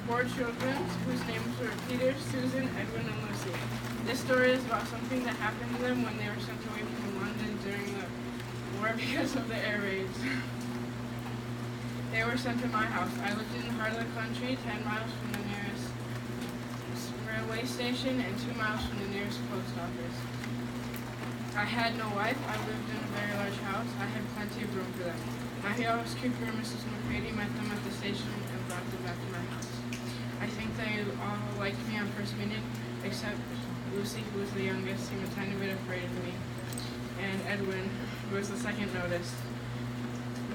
four children whose names were Peter, Susan, Edwin, and Lucy. This story is about something that happened to them when they were sent away from London during the war because of the air raids. They were sent to my house. I lived in the heart of the country, 10 miles from the nearest railway station and 2 miles from the nearest post office. I had no wife. I lived in a very large house. I had plenty of room for them. My housekeeper, Mrs. McCready, met them at the station and brought them back to my house. I think they all liked me on first meeting, except Lucy, who was the youngest, seemed a tiny bit afraid of me, and Edwin, who was the second youngest.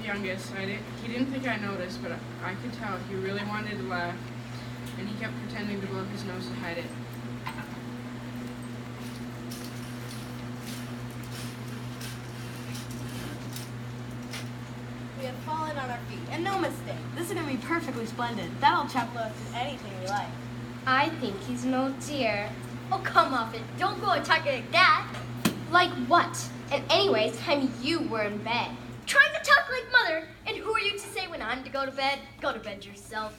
He didn't think I noticed, but I could tell he really wanted to laugh, and he kept pretending to blow his nose to hide it. We have fallen on our feet, and no mistake. This is going to be perfectly splendid. That old chap will do anything we like. I think he's an old dear. Oh, come off it. Don't go talking like that. Like what? And anyways, time you were in bed. Trying to talk like mother. And who are you to say when I'm to go to bed? Go to bed yourself.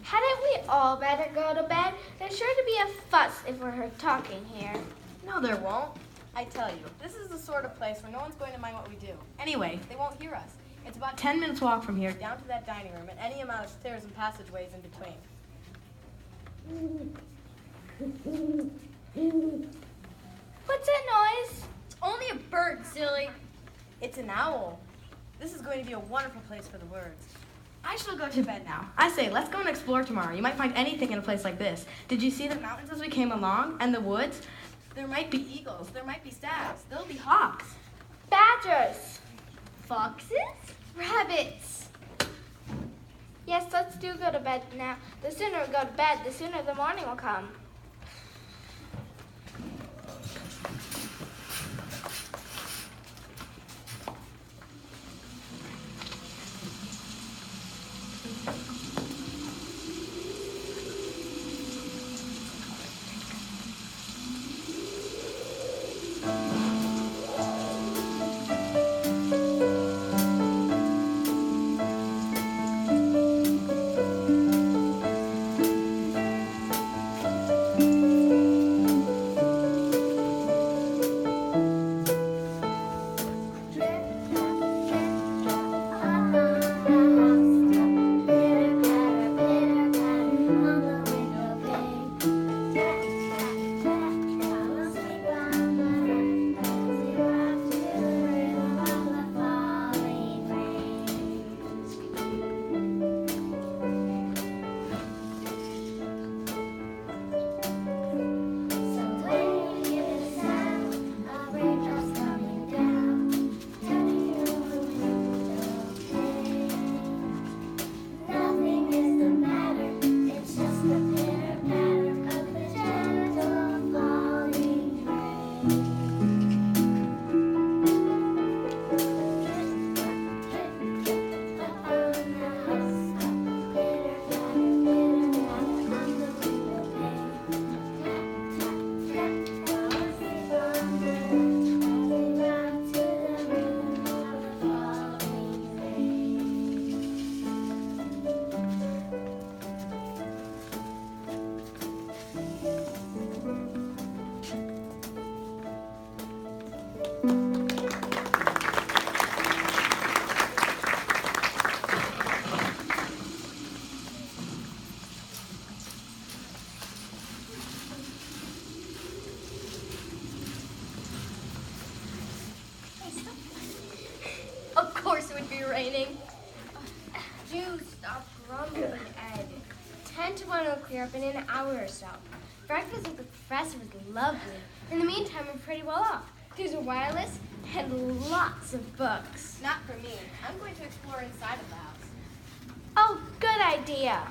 Hadn't we all better go to bed? There's sure to be a fuss if we're heard talking here. No, there won't. I tell you, this is the sort of place where no one's going to mind what we do. Anyway, they won't hear us. It's about 10 minutes walk from here down to that dining room and any amount of stairs and passageways in between. What's that noise? It's only a bird, silly. It's an owl. This is going to be a wonderful place for the words. I shall go to bed now. I say, let's go and explore tomorrow. You might find anything in a place like this. Did you see the mountains as we came along? And the woods? There might be eagles. There might be stags. There'll be hawks. Badgers. Foxes? Rabbits. Yes, let's do go to bed now. The sooner we go to bed, the sooner the morning will come. Raining. Do stop grumbling, Ed. 10 to 1 will clear up in an hour or so. Breakfast with the professor was lovely. In the meantime, we're pretty well off. There's a wireless and lots of books. Not for me. I'm going to explore inside of the house. Oh, good idea.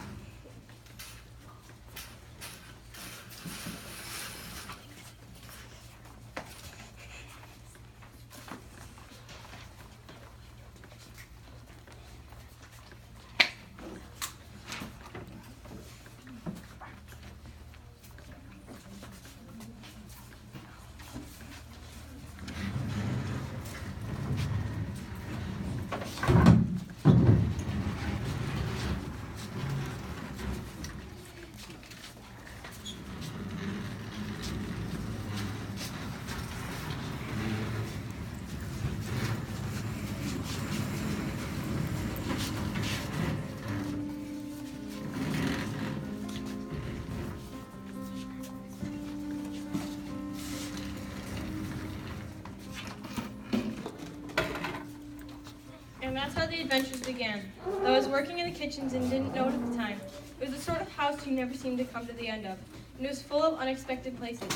And that's how the adventures began. Though I was working in the kitchens and didn't know it at the time. It was the sort of house you never seemed to come to the end of, and it was full of unexpected places.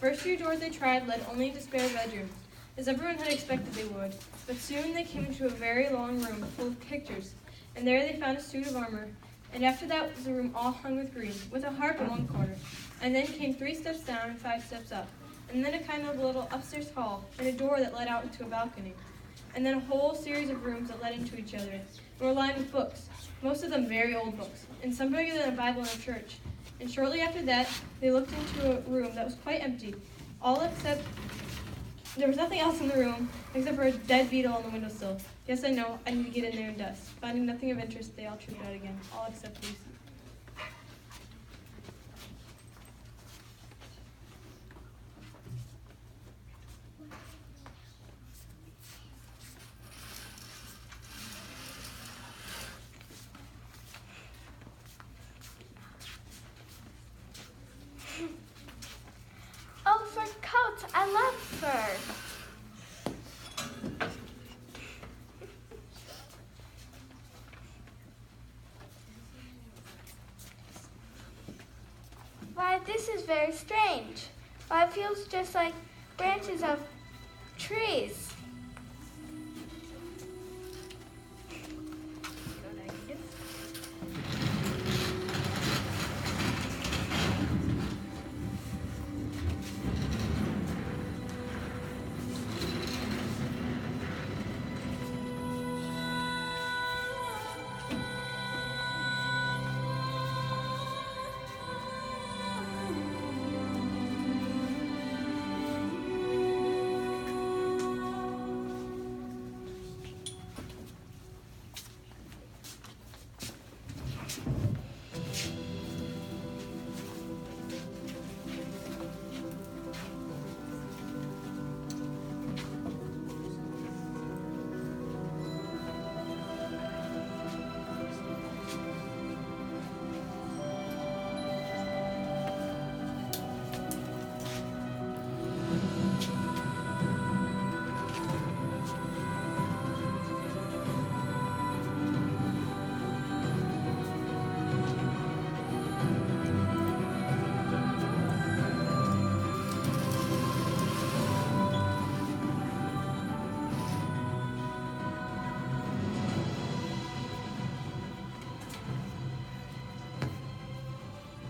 First few doors they tried led only into spare bedrooms, as everyone had expected they would, but soon they came into a very long room full of pictures, and there they found a suit of armor, and after that was a room all hung with green, with a harp in one corner, and then came 3 steps down and 5 steps up, and then a kind of little upstairs hall, and a door that led out into a balcony, and then a whole series of rooms that led into each other, and were lined with books, most of them very old books, and some bigger than a Bible in a church. And shortly after that, they looked into a room that was quite empty, all except there was nothing else in the room except for a dead beetle on the windowsill. Yes, I know, I need to get in there and dust. Finding nothing of interest, they all trooped out again, all except Lucy. Oh, fur coats. I love fur. Why, this is very strange. Why, it feels just like branches of trees.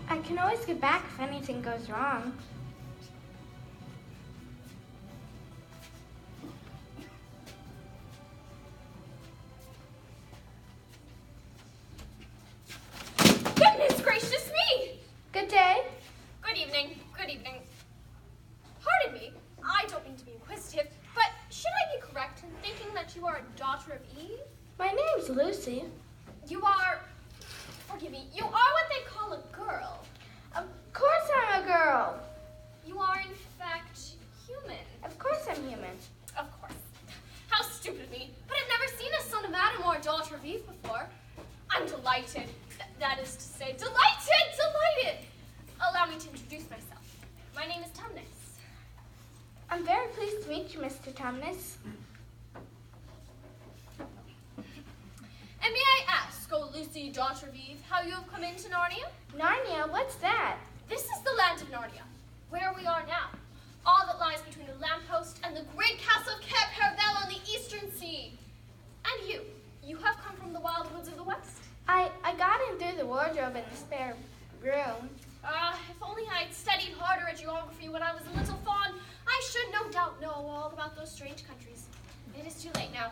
I can always get back if anything goes wrong. Goodness gracious me! Good day. Good evening. Good evening. Pardon me, I don't mean to be inquisitive, but should I be correct in thinking that you are a daughter of Eve? My name's Lucy. You are, forgive me, you are what they call a girl. Of course I'm a girl. You are in fact human. Of course I'm human. Of course. How stupid of me, but I've never seen a son of Adam or a daughter of Eve before. I'm delighted. That is to say, delighted! Allow me to introduce myself. My name is Tumnus. I'm very pleased to meet you, Mr. Tumnus. And may I ask, O Lucy, daughter of Eve, how you have come into Narnia? Narnia, what's that? This is the land of Narnia, where we are now. All that lies between the lamppost and the great castle of Cair Paravel on the eastern sea. And you have come from the wild woods of the west. I got in through the wardrobe in the spare room. If only I had studied harder at geography when I was a little fawn, I should no doubt know all about those strange countries. It is too late now.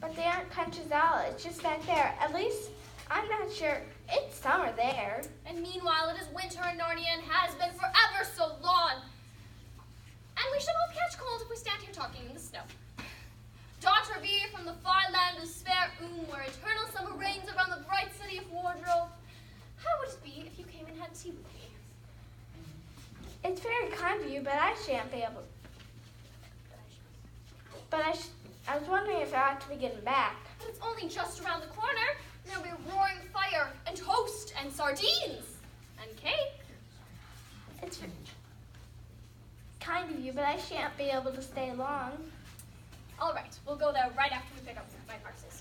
But they aren't countries at all. It's just back there. At least, I'm not sure. It's summer there. And meanwhile, it is winter in Narnia and has been for ever so long. And we shall both catch cold if we stand here talking in the snow. Daughter of Eve from the far land of Spare where eternal summer reigns around the bright city of Wardrobe. How would it be if you came and had tea with me? It's very kind of you, but I shan't be able. But I was wondering if I ought to be getting back. But it's only just around the corner. There'll be roaring fire and toast and sardines and cake. It's kind of you, but I shan't be able to stay long. All right, we'll go there right after we pick up my parcels.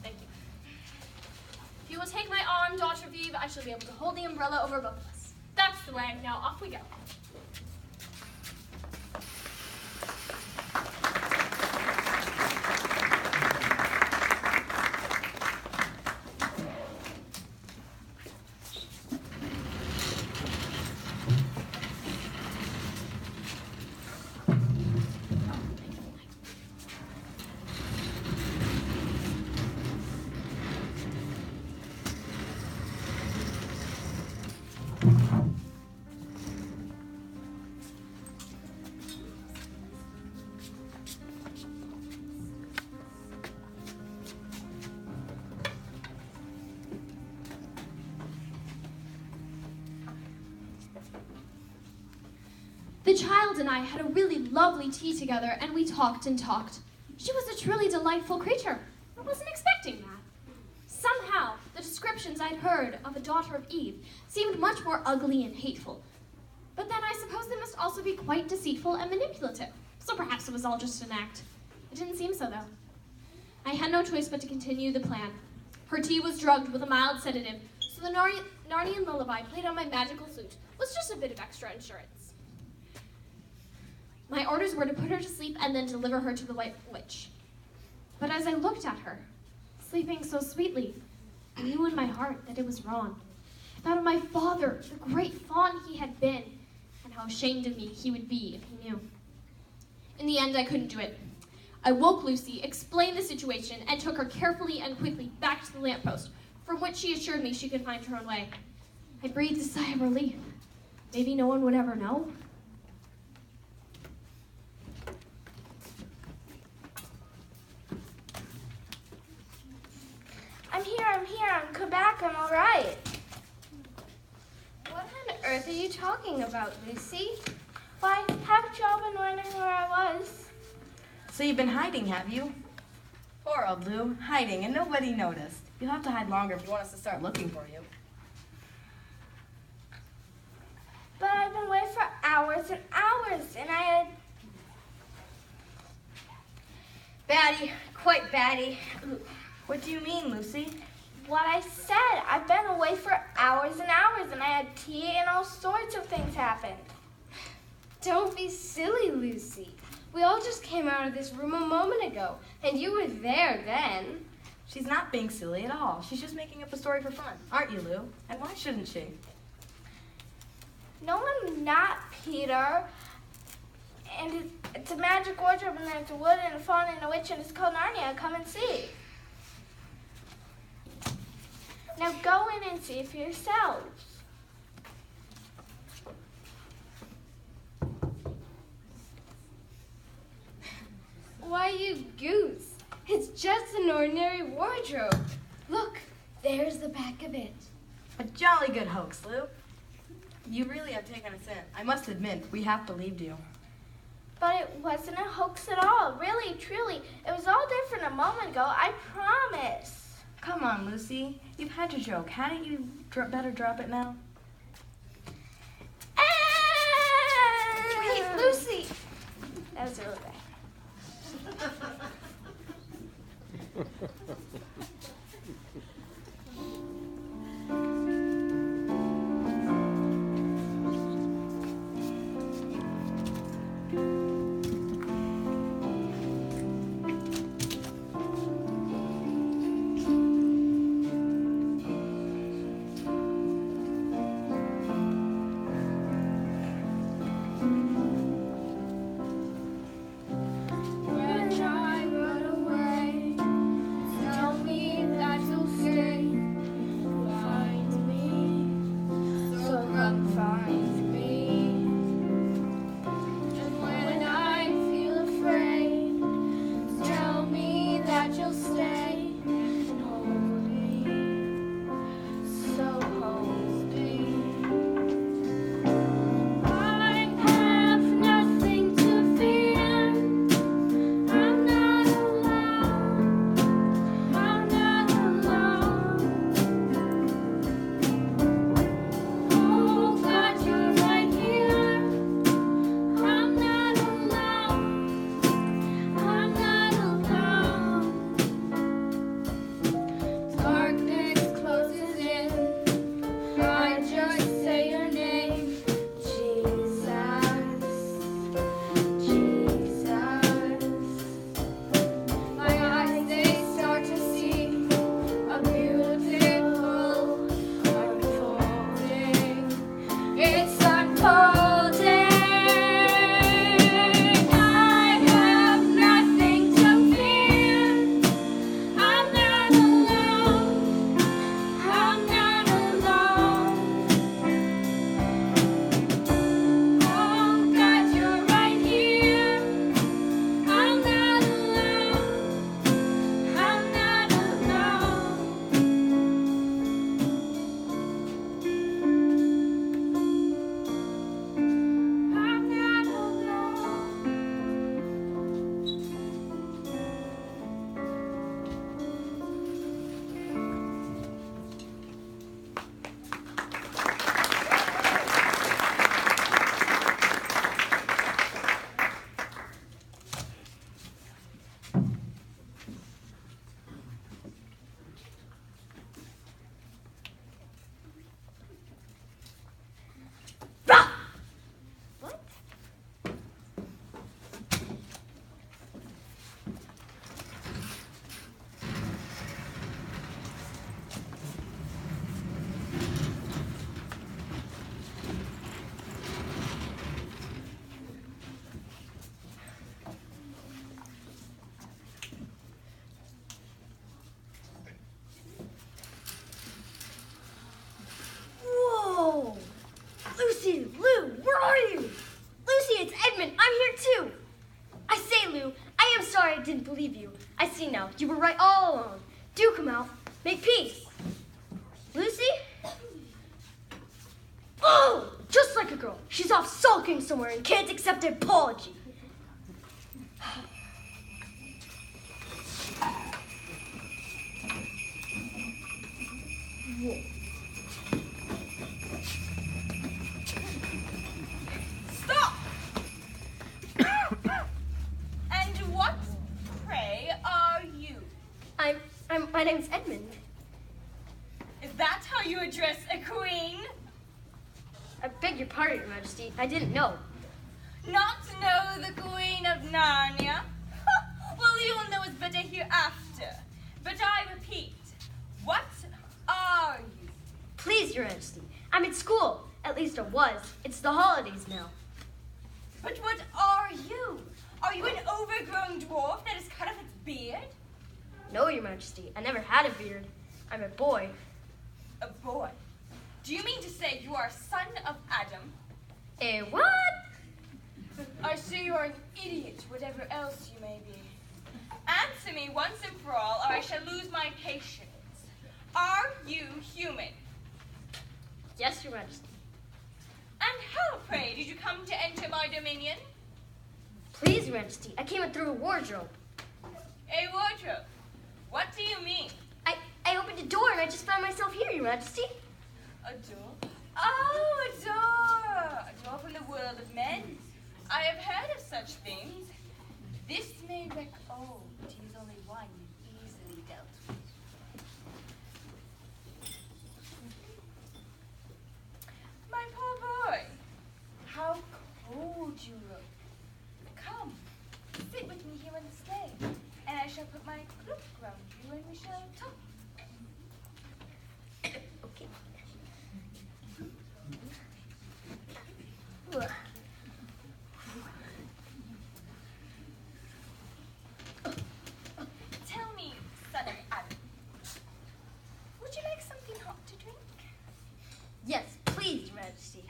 Thank you. If you will take my arm, Daughter Vive, I shall be able to hold the umbrella over both of us. That's the way. Now off we go. The child and I had a really lovely tea together, and we talked and talked. She was a truly delightful creature. I wasn't expecting that. Somehow, the descriptions I'd heard of a daughter of Eve seemed much more ugly and hateful. But then I suppose they must also be quite deceitful and manipulative, so perhaps it was all just an act. It didn't seem so, though. I had no choice but to continue the plan. Her tea was drugged with a mild sedative, so the Narnian lullaby played on my magical flute was just a bit of extra insurance. My orders were to put her to sleep and then deliver her to the White Witch. But as I looked at her, sleeping so sweetly, I knew in my heart that it was wrong. I thought of my father, the great fawn he had been, and how ashamed of me he would be if he knew. In the end, I couldn't do it. I woke Lucy, explained the situation, and took her carefully and quickly back to the lamppost, from which she assured me she could find her own way. I breathed a sigh of relief. Maybe no one would ever know. I'm here, come back, I'm all right. What on earth are you talking about, Lucy? Why, haven't you all been wondering where I was? So you've been hiding, have you? Poor old Lou, hiding and nobody noticed. You'll have to hide longer if you want us to start looking for you. But I've been away for hours and hours, and I had... Batty, quite batty. What do you mean, Lucy? What I said, I've been away for hours and hours, and I had tea and all sorts of things happened. Don't be silly, Lucy. We all just came out of this room a moment ago, and you were there then. She's not being silly at all. She's just making up a story for fun. Aren't you, Lou? And why shouldn't she? No, I'm not, Peter. And it's a magic wardrobe, and there's a wood and a fawn and a witch, and it's called Narnia. Come and see. Now go in and see for yourselves. Why, you goose. It's just an ordinary wardrobe. Look, there's the back of it. A jolly good hoax, Lou. You really have taken us in. I must admit, we have believed you. But it wasn't a hoax at all. Really, truly. It was all different a moment ago. I promise. Come on, Lucy. You've had your joke. Hadn't you better drop it now? Wait, Lucy. That was really bad. When I run away, tell me believe you. I see now. You were right all along. Do come out. Make peace. Lucy? Oh, just like a girl. She's off sulking somewhere and can't accept an apology. Stop! And what, pray, are you? My name's Edmund. Is that how you address a queen? I beg your pardon, Your Majesty. I didn't know. Not to know the Queen of Narnia? Well, you'll know it better hereafter. But I repeat, what are you? Please, Your Majesty. I'm at school. At least I was. It's the holidays now. But what are you? Are you an overgrown dwarf that has cut off its beard? No, Your Majesty. I never had a beard. I'm a boy. A boy? Do you mean to say you are a son of Adam? A what? I see you are an idiot, whatever else you may be. Answer me once and for all, or I shall lose my patience. Are you human? Yes, Your Majesty. And how, pray, did you come to enter my dominion? Please, Your Majesty. I came in through a wardrobe. A wardrobe? What do you mean? I opened a door and I just found myself here, Your Majesty. A door? Oh, a door! A door from the world of men. I have heard of such things. This may wreck all, but he is only one easily dealt with. My poor boy, how cold you look. Come, sit with me here on the sleigh, and I shall put my cloak round you and we shall talk. Okay. Tell me, son of Adam, would you like something hot to drink? Yes, please, Your Majesty.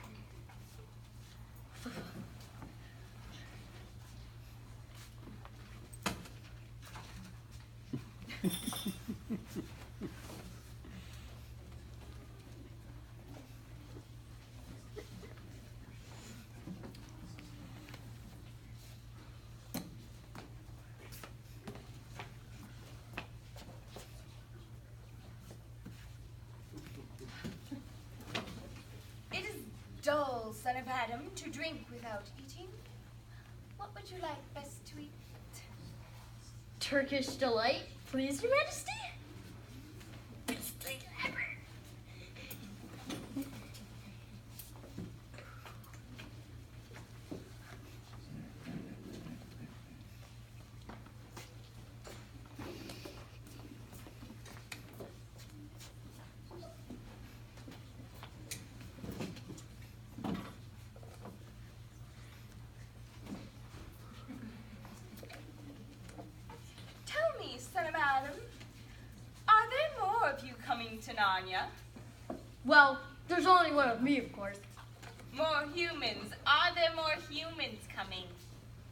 It is dull, son of Adam, to drink without eating. What would you like best to eat? Turkish delight, please, Your Majesty. Best thing ever. Tell me, son of Adam, are there more of you coming to Narnia? Well, there's only one of me, of course. More humans? Are there more humans coming?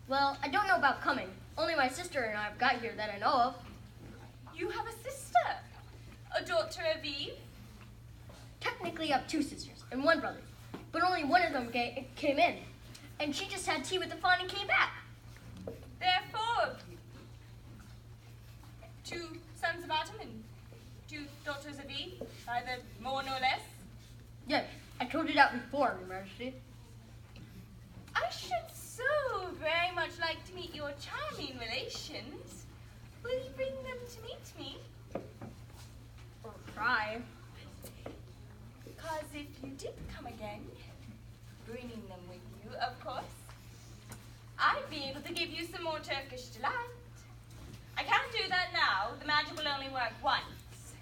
Well, I don't know about coming. Only my sister and I have got here that I know of. You have a sister? A daughter of Eve? Technically, I have two sisters and one brother, but only one of them came in, and she just had tea with the fawn and came back. There are four of you. 2 sons of Adam and 2 daughters of Eve, neither more nor less. Yes, I told you that before, Your Majesty. I should so very much like to meet your charming relations. Will you bring them to meet me? Or try. Because if you did come again, bringing them with you, of course, I'd be able to give you some more Turkish delight. I can't do that now. The magic will only work once.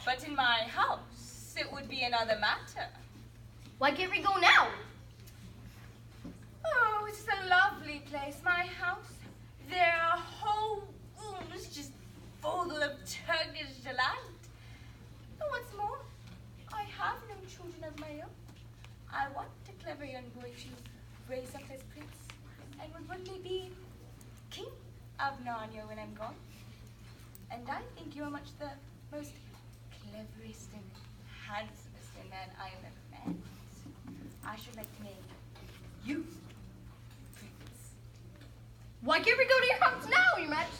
But in my house, it would be another matter. Why can't we go now? Oh, it's a lovely place, my house. There are whole rooms just full of Turkish delight. And what's more, I have no children of my own. I want a clever young boy to raise up as prince and would one day be king. of Narnia when I'm gone. And I think you are much the most cleverest and handsomest man I have ever met. I should like to make you prince. Why can't we go to your house now, Your Majesty?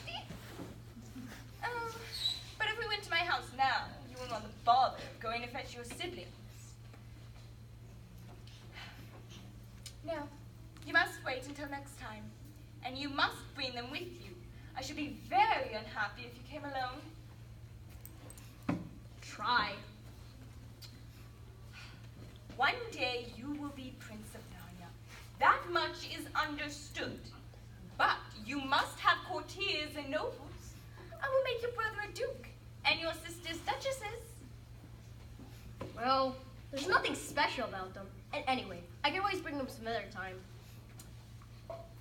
But if we went to my house now, you wouldn't want the bother of going to fetch your siblings. No, you must wait until next time, and you must bring them with you. I should be very unhappy if you came alone. Try. One day you will be Prince of Narnia. That much is understood. But you must have courtiers and nobles. I will make your brother a duke, and your sisters duchesses. Well, there's nothing special about them. And anyway, I can always bring them some other time.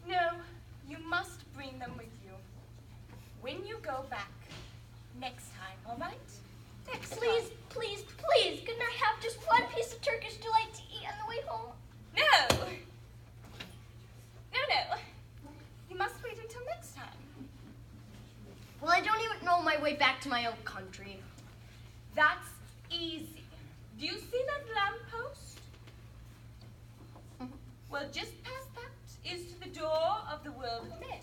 No, you must bring them with you. When you go back, next time, all right? Next Please, time. please, please, couldn't I have just one piece of Turkish delight to eat on the way home? No! No. You must wait until next time. Well, I don't even know my way back to my own country. That's easy. Do you see that lamppost? Well, just past that is to the door of the world of men.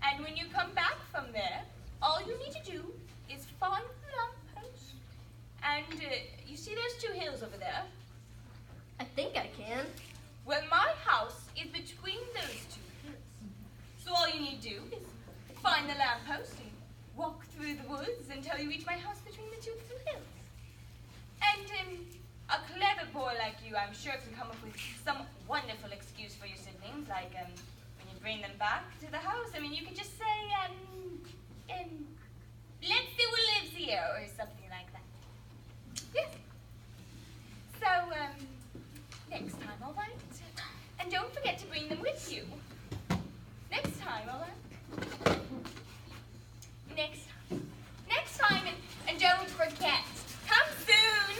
And when you come back from there, all you need to do is find the lamppost. And you see those two hills over there? I think I can. Well, my house is between those two hills. So all you need to do is find the lamppost and walk through the woods until you reach my house between the two little hills. And a clever boy like you, I'm sure, can come up with some wonderful excuse for your siblings, like when you bring them back to the house. I mean, you could just say, let's see who lives here, or something like that. Yes. So, next time, all right? And don't forget to bring them with you. Next time, all right? Next time. Next time, and don't forget. Come soon.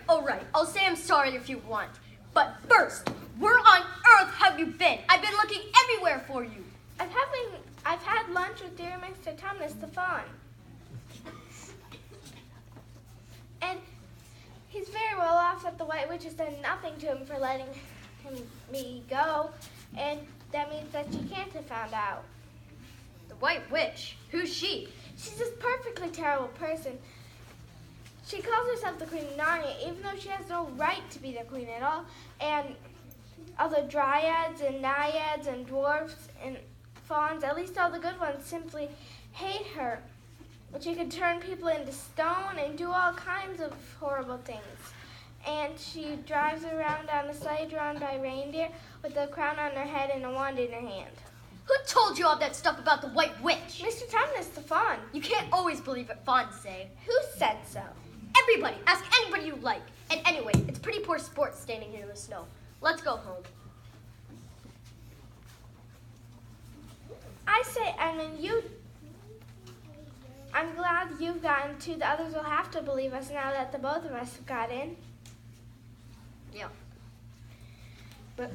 All right. I'll say I'm sorry if you want. But first, where on earth have you been? I've been looking everywhere for you. I've had lunch with dear Mr. Thomas the Fawn. pretty well off that the White Witch has done nothing to him for letting me go, and that means that she can't have found out. The White Witch? Who's she? She's this perfectly terrible person. She calls herself the Queen of Narnia, even though she has no right to be the queen at all. And all the dryads and naiads and dwarfs and fauns, at least all the good ones, simply hate her. And she can turn people into stone and do all kinds of horrible things. And she drives around on a sleigh drawn by reindeer with a crown on her head and a wand in her hand. Who told you all that stuff about the White Witch? Mr. Tumnus, the faun. You can't always believe what fawns say. Who said so? Everybody, ask anybody you like. And anyway, it's pretty poor sport standing here in the snow. Let's go home. I say, I'm glad you've gotten to. The others will have to believe us now that the both of us have got in. Yeah. But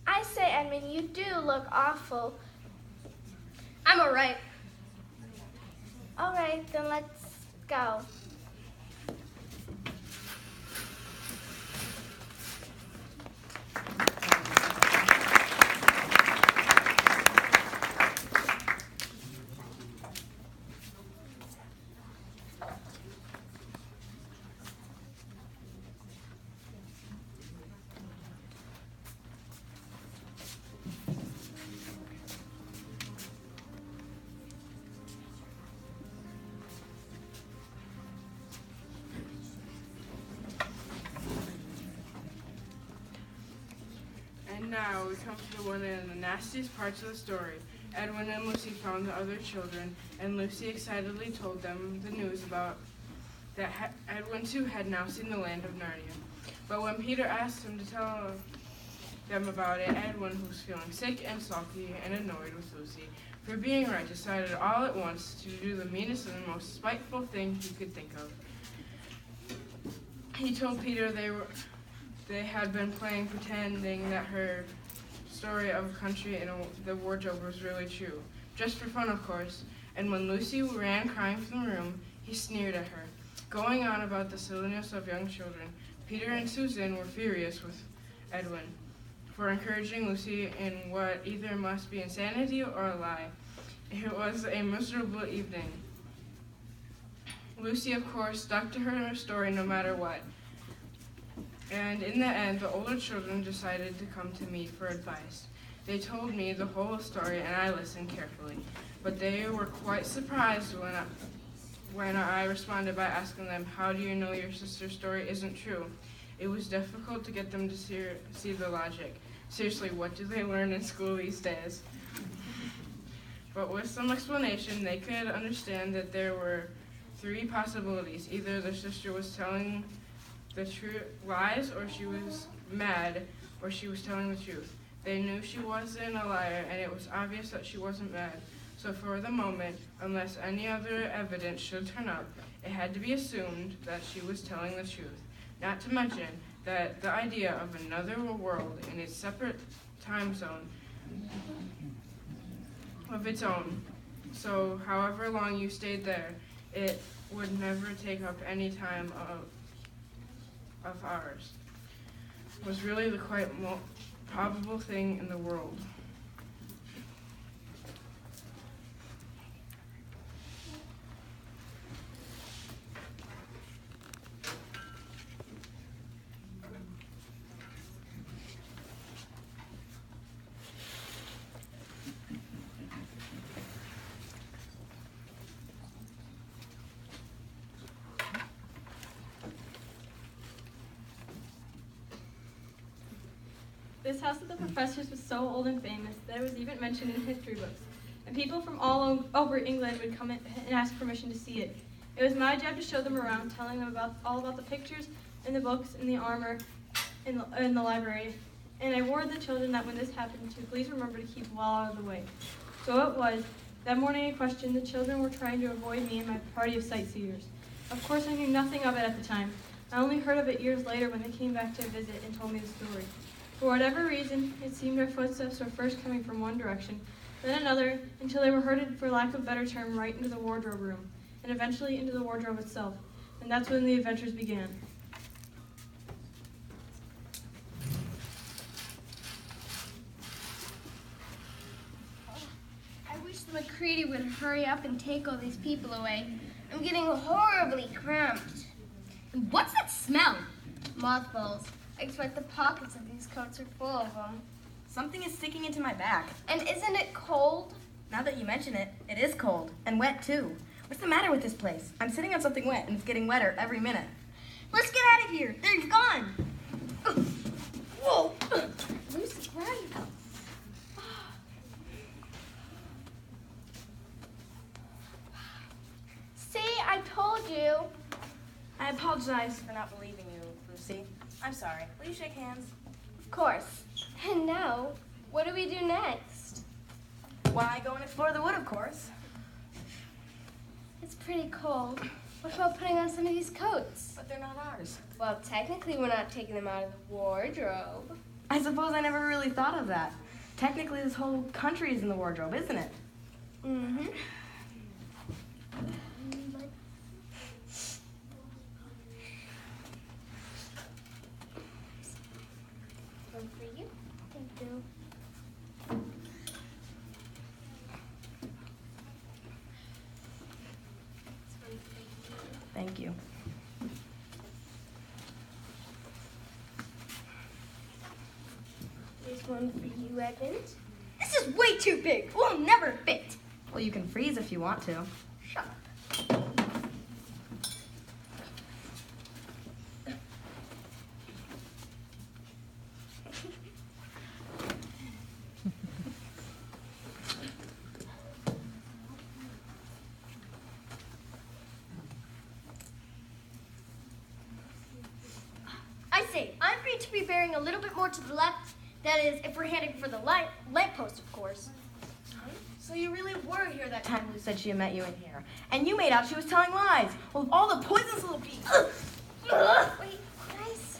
I say, Edmund, you do look awful. I'm all right. All right, then let's go. And now we come to one of the nastiest parts of the story. Edwin and Lucy found the other children, and Lucy excitedly told them the news about that Edwin too had now seen the land of Narnia. But when Peter asked him to tell them about it, Edwin, who was feeling sick and sulky and annoyed with Lucy for being right, decided all at once to do the meanest and most spiteful thing he could think of. He told Peter they had been playing pretending that her story of a country in the wardrobe was really true. Just for fun, of course. And when Lucy ran crying from the room, he sneered at her, going on about the silliness of young children. Peter and Susan were furious with Edwin for encouraging Lucy in what either must be insanity or a lie. It was a miserable evening. Lucy, of course, stuck to her story no matter what. And in the end, the older children decided to come to me for advice. They told me the whole story, and I listened carefully. But they were quite surprised when I responded by asking them, "How do you know your sister's story isn't true?" It was difficult to get them to see the logic. Seriously, what do they learn in school these days? But with some explanation, they could understand that there were three possibilities. Either their sister was telling the true lies, or she was mad, or she was telling the truth. They knew she wasn't a liar, and it was obvious that she wasn't mad. So for the moment, unless any other evidence should turn up, it had to be assumed that she was telling the truth. Not to mention that the idea of another world in a separate time zone of its own, so however long you stayed there, it would never take up any time of ours, was really the quite probable thing in the world. This house of the professors was so old and famous that it was even mentioned in history books, and people from all over England would come in and ask permission to see it. It was my job to show them around, telling them all about the pictures and the books and the armor in the library. And I warned the children that when this happened to please remember to keep well out of the way. So it was. That morning in question, the children were trying to avoid me and my party of sightseers. Of course, I knew nothing of it at the time. I only heard of it years later when they came back to visit and told me the story. For whatever reason, it seemed our footsteps were first coming from one direction, then another, until they were herded, for lack of a better term, right into the wardrobe room, and eventually into the wardrobe itself. And that's when the adventures began. I wish the McCready would hurry up and take all these people away. I'm getting horribly cramped. And what's that smell? Mothballs. I expect the pockets of these coats are full of them. Something is sticking into my back. And isn't it cold? Now that you mention it, it is cold. And wet, too. What's the matter with this place? I'm sitting on something wet, and it's getting wetter every minute. Let's get out of here. There, you've gone. Whoa. Lucy, where are you? See, I told you. I apologize for not believing you, Lucy. I'm sorry. Will you shake hands? Of course. And now, what do we do next? Why, go and explore the wood, of course. It's pretty cold. What about putting on some of these coats? But they're not ours. Well, technically, we're not taking them out of the wardrobe. I suppose I never really thought of that. Technically, this whole country is in the wardrobe, isn't it? Mm-hmm. One for you. Thank you. Thank you. Here's one for you, Edmund. This is way too big. We'll never fit. Well, you can freeze if you want to. Shut up. I say, I'm free to be bearing a little bit more to the left. That is, if we're heading for the lamppost, of course. So you really were here that time Lou said she had met you in here. And you made out she was telling lies. Well, of all the poisonous little peas. Wait, guys.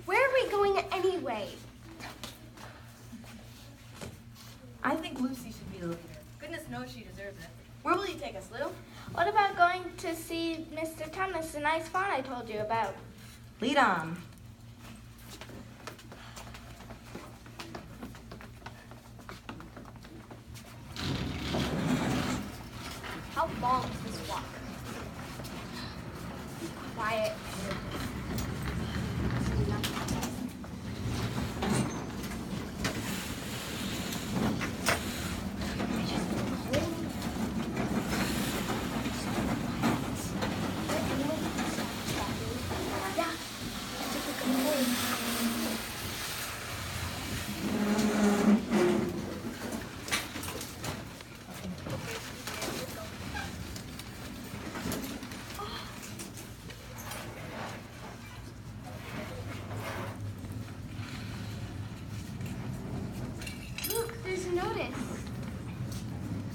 Where are we going anyway? I think Lucy should be the leader. Goodness knows she deserves it. Where will you take us, Lou? What about going to see Mr. Thomas, the nice fawn I told you about? Lead on. How long is this walk? Be quiet. Look, there's a notice.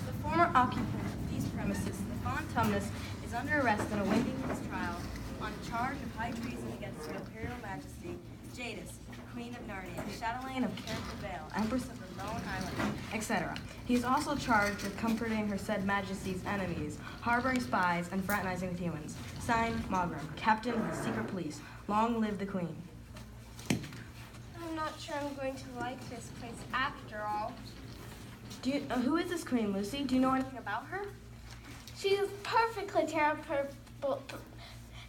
The former occupant of these premises, the Fawn Tumnus, is under arrest and awaiting his trial on a charge of high treason against Her Imperial Majesty, Jadis, Queen of Narnia, Chatelaine of Carrickford Vale, Empress of the Lone Island, etc. He is also charged with comforting her said Majesty's enemies, harboring spies, and fraternizing with humans. Signed, Mogram, Captain of the Secret Police. Long live the Queen. I'm not sure I'm going to like this place after all. Do you, who is this Queen, Lucy? Do you know anything about her? She's a perfectly terrible.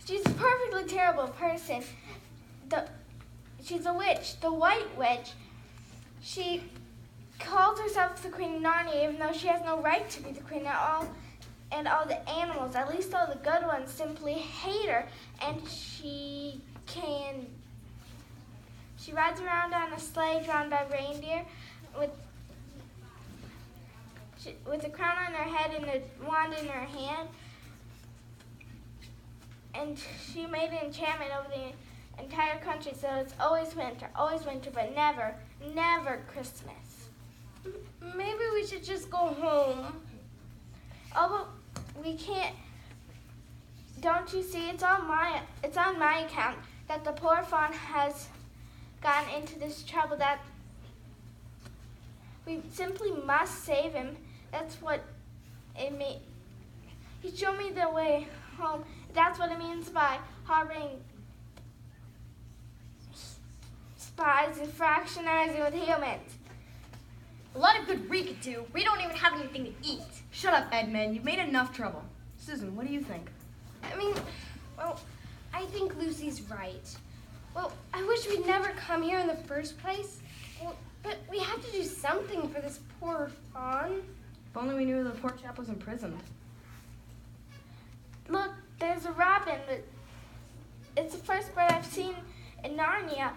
She's a perfectly terrible person. She's a witch, the White Witch. She calls herself the Queen of Narnia, even though she has no right to be the queen at all. And all the animals, at least all the good ones, simply hate her. And she rides around on a sleigh drawn by reindeer with a crown on her head and a wand in her hand. And she made an enchantment over the entire country, so it's always winter, but never, never Christmas. Maybe we should just go home. Oh, but we can't. Don't you see? It's on my account that the poor fawn has gotten into this trouble. We simply must save him. That's what it means. He showed me the way home. That's what it means by harboring spies and fractionizing with humans. A lot of good we could do. We don't even have anything to eat. Shut up, Edmund. You've made enough trouble. Susan, what do you think? I mean, well, I think Lucy's right. Well, I wish we'd never come here in the first place. Well, but we have to do something for this poor fawn. If only we knew the poor chap was imprisoned. Look, there's a robin, but it's the first bird I've seen in Narnia.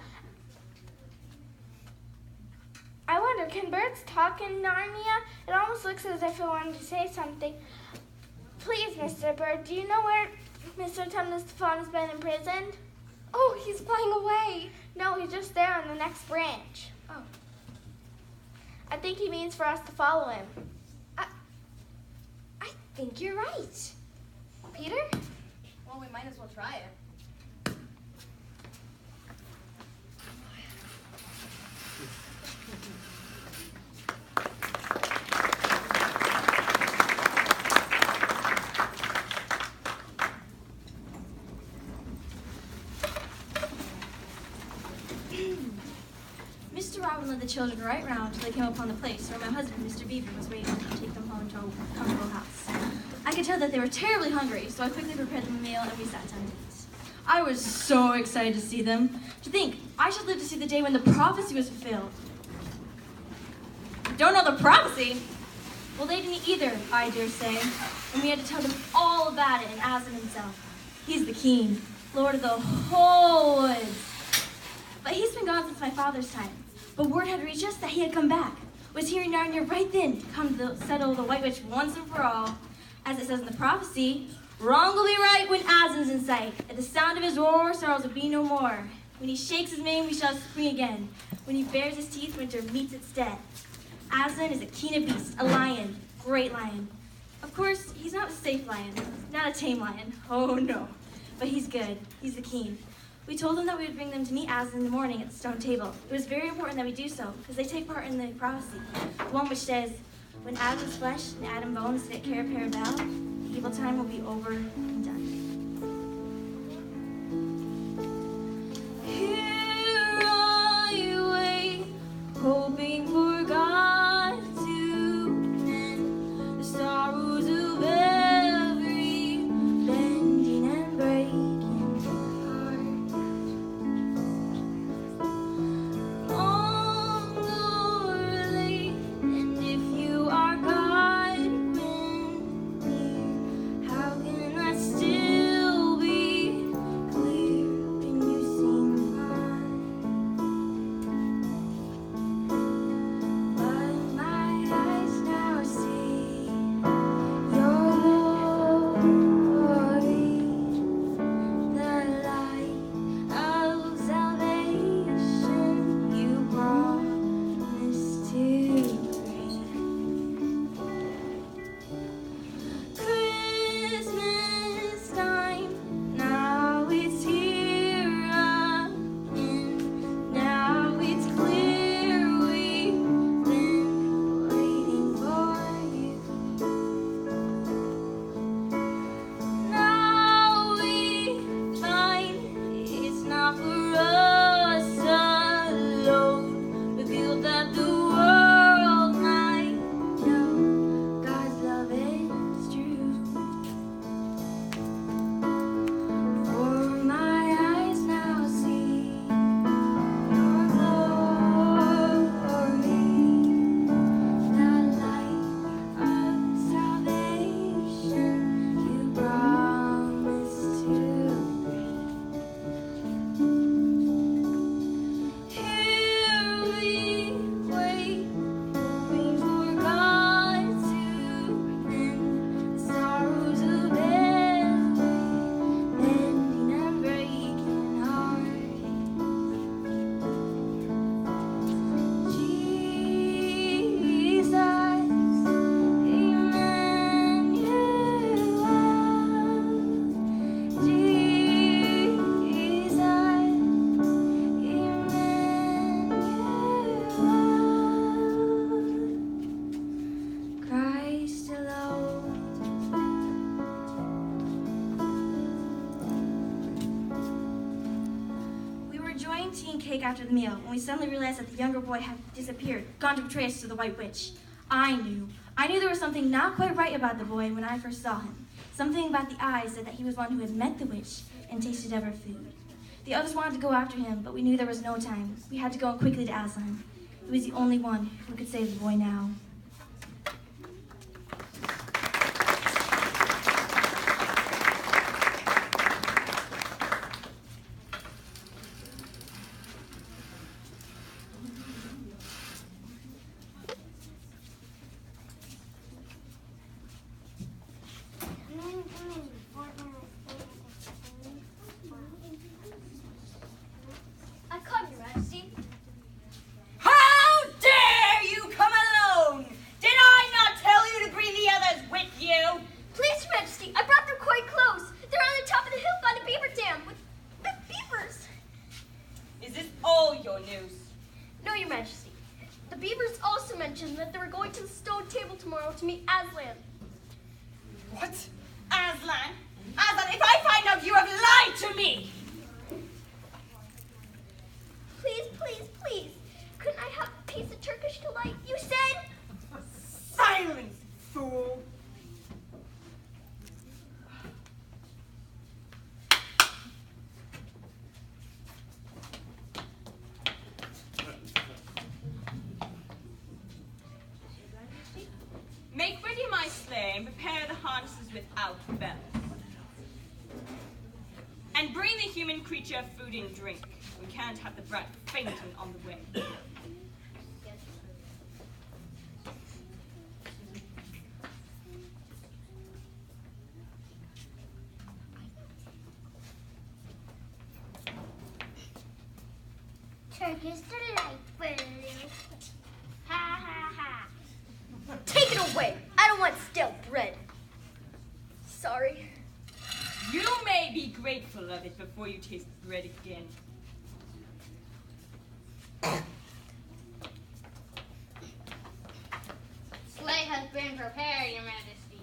I wonder, can birds talk in Narnia? It almost looks as if it wanted to say something. Please, Mr. Bird, do you know where Mr. Tumnus the Fawn has been imprisoned? Oh, he's flying away. No, he's just there on the next branch. Oh. I think he means for us to follow him. I think you're right. Peter? Well, we might as well try it. Mr. Robin led the children right round till they came upon the place where my husband, Mr. Beaver, was waiting to take them home to a comfortable house. I could tell that they were terribly hungry, so I quickly prepared them a meal and we sat down to eat. I was so excited to see them. To think, I should live to see the day when the prophecy was fulfilled. Don't know the prophecy? Well, they didn't either, I dare say. And we had to tell them all about it and Aslan himself. He's the king, lord of the whole woods. But he's been gone since my father's time. But word had reached us that he had come back. Was here in Narnia right then to come to settle the White Witch once and for all. As it says in the prophecy, wrong will be right when Aslan's in sight. At the sound of his roar, sorrows will be no more. When he shakes his mane, we shall spring again. When he bares his teeth, winter meets its death. Aslan is a keen of beast, a lion, great lion. Of course, he's not a safe lion, not a tame lion. Oh no, but he's good. He's the king. We told them that we would bring them to meet Aslan in the morning at the stone table. It was very important that we do so, because they take part in the prophecy, the one which says, when Adam's flesh and Adam bones take care of Parabel, the evil time will be over and done. Here I wait, hoping for God to mend the sorrows of every bending and breaking heart. Long or late, and if you are God with me, how can I still tea and cake after the meal when we suddenly realized that the younger boy had disappeared, gone to betray us to the White Witch. I knew there was something not quite right about the boy when I first saw him. Something about the eyes said that he was one who had met the witch and tasted of her food. The others wanted to go after him, but we knew there was no time. We had to go quickly to Aslan. He was the only one who could save the boy now. I come, Your Majesty. How dare you come alone? Did I not tell you to bring the others with you? Please, Your Majesty, I brought them quite close. They're on the top of the hill by the beaver dam with beavers. Is this all your news? No, Your Majesty. The beavers also mentioned that they were going to the stone table tomorrow to meet Aslan. What? Aslan? Aslan, if I find out you have lied to me! Please, please, please. Couldn't I have a piece of Turkish delight, you said? Silence, fool! Make ready my sleigh and prepare the harnesses without bells. And bring the human creature food and drink. We can't have the brat fainting on the way. Turkish delight, Willie. Ha ha ha. Take it away. I don't want stale bread. Sorry. You may be grateful of it before you taste bread again. Sleigh has been prepared, Your Majesty.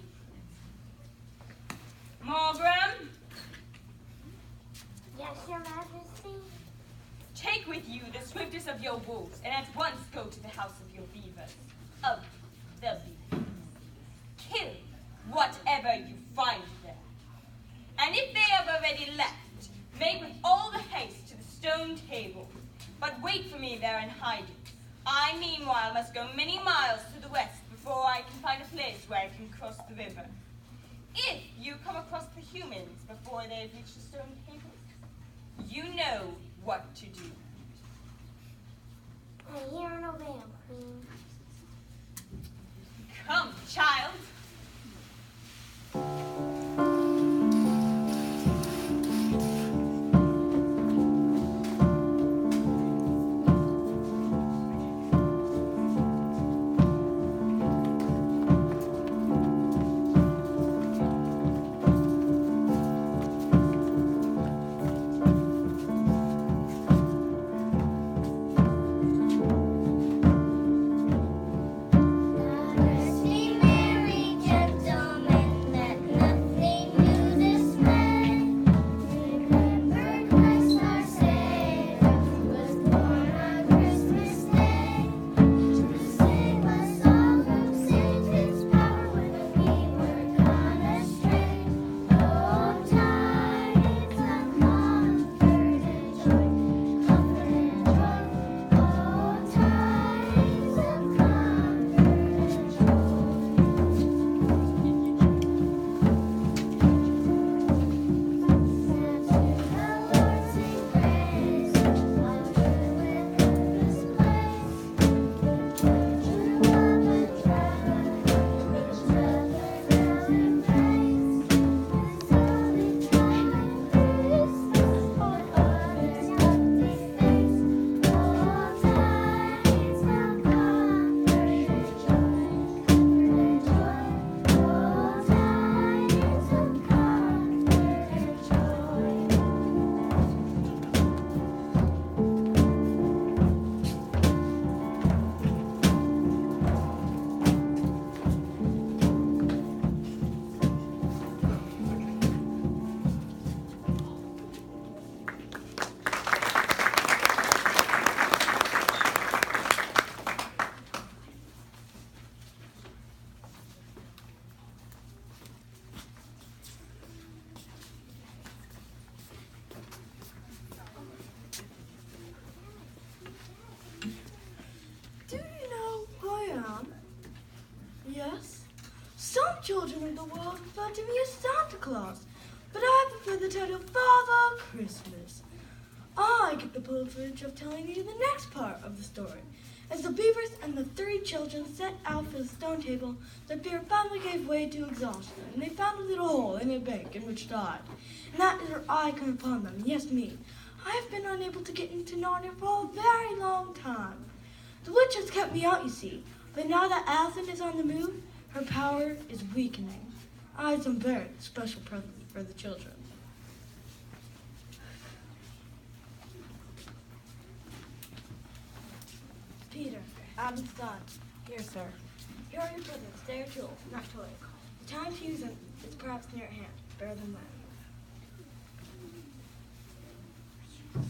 Morgram, Yes, Your Majesty. take with you the swiftest of your wolves and at once go to the house of your beavers. Of the beavers. Kill whatever you find there. And if they have already left, make with all the haste to the stone table. But wait for me there in hiding. I, meanwhile, must go many miles to the west before I can find a place where I can cross the river. If you come across the humans before they have reached the stone table, you know what to do. I hear no veil, Queen. Come, child. Merry gentlemen, let nothing the title Father Christmas. I get the privilege of telling you the next part of the story. As the beavers and the 3 children set out for the stone table, their fear finally gave way to exhaustion, and they found a little hole in a bank in which to hide. And that is where I come upon them, yes, me. I have been unable to get into Narnia for a very long time. The witch has kept me out, you see, but now that Aslan is on the move, her power is weakening. I have some very special presents for the children. Peter, Adam's son. Here, sir. Here are your presents. They are tools, not toys. The time to use them is perhaps near at hand. Bear them well.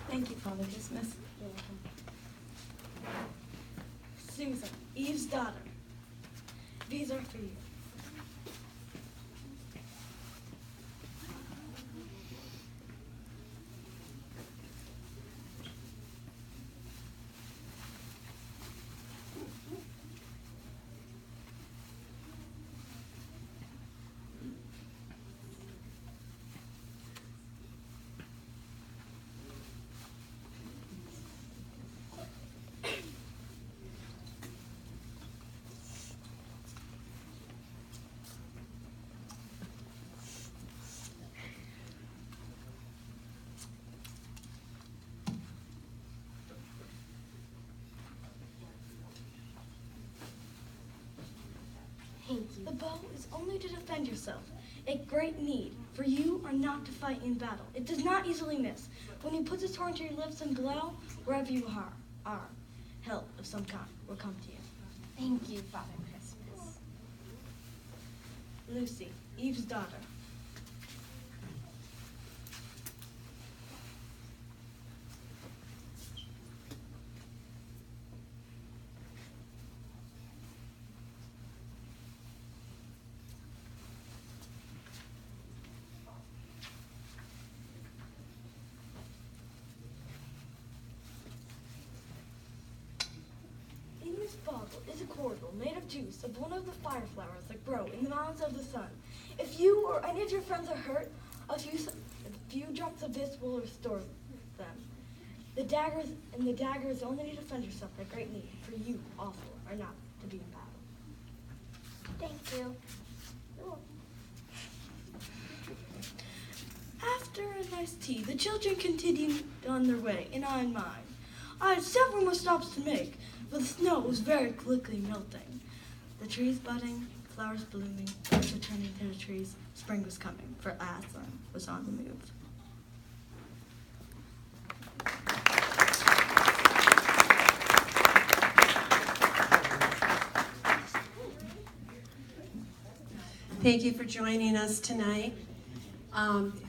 Thank you, Father Christmas. You're welcome. Susan, Eve's daughter. These are for you. The bow is only to defend yourself. A great need, for you are not to fight in battle. It does not easily miss. When you put this horn to your lips and blow, wherever you are, help of some kind will come to you. Thank you, Father Christmas. Lucy, Eve's daughter. This bottle is a cordial made of juice of one of the fire flowers that grow in the mountains of the sun. If you or any of your friends are hurt, a few drops of this will restore them. The dagger is only to defend yourself at great need, for you also are not to be in battle. Thank you. After a nice tea, the children continued on their way, and I in mine. I had several more stops to make, but the snow was very quickly melting. The trees budding, flowers blooming, birds returning to the trees. Spring was coming, for Aslan was on the move. Thank you for joining us tonight.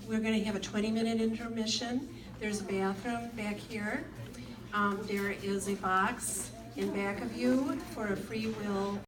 We're going to have a 20-minute intermission. There's a bathroom back here. There is a box in back of you for a free will